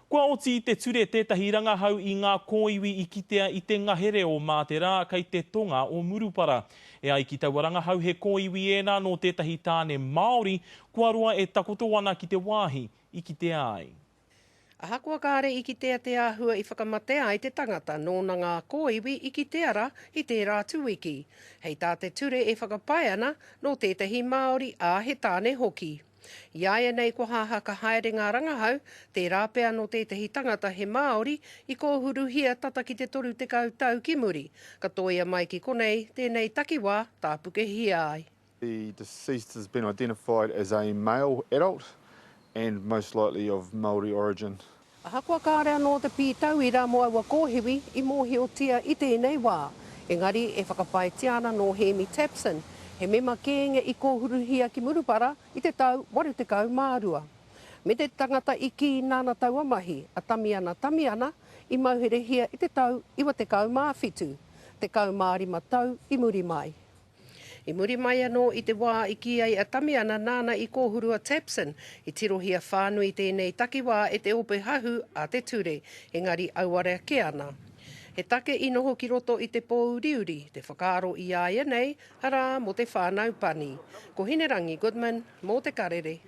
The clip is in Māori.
Kua oti te ture tētahi rangahau I ngā kōiwi I kitea I te ngahere o Māterā kei te tonga o Murupara. E ai ki taua rangahau he kōiwi ēnā no tētahi tāne Maori, kua roa e takoto ana ki te wāhi I kitea ai. Ahakua kāre I kitea te āhua I whakamatea ai te tangata nōna ngā kōiwi I kiteara I te rātu wiki. Hei tā te ture e whakapai ana no tētahi Maori a he tāne hoki. Iaia nei ko hāhaka haere ngā rangahau, te rāpea no tētahi tangata he Maori I kōhuruhia tata ki te toru te tau ki muri. Ka toia mai ki konei, tēnei takiwā tāpuke hia ai. The deceased has been identified as a male adult and most likely of Maori origin. Ahakua kāre anō te pītau I rā moaua kōhiwi I mōhiotia I tēnei wā. Engari e whakapai tiana no Hemi Tapson, he mema kēnge I kōhuruhia ki Murupara I te tau 80 mārua. Me te tangata I ki nāna taua mahi, a tamiana I mauherehia I te tau 20 māwhitu, te kau mārima tau I muri mai. I muri mai anō I te wā I ki ai a tamiana nāna I kōhurua Tapson, I tirohia whānui tēnei takiwā e te ope hahu a te ture, engari auarea ke ana. He take inoho ki roto I te pōuriuri, te whakaaro I aia nei, hara mo te whānau pani. Ko Hinerangi Goodman, mō te Karere.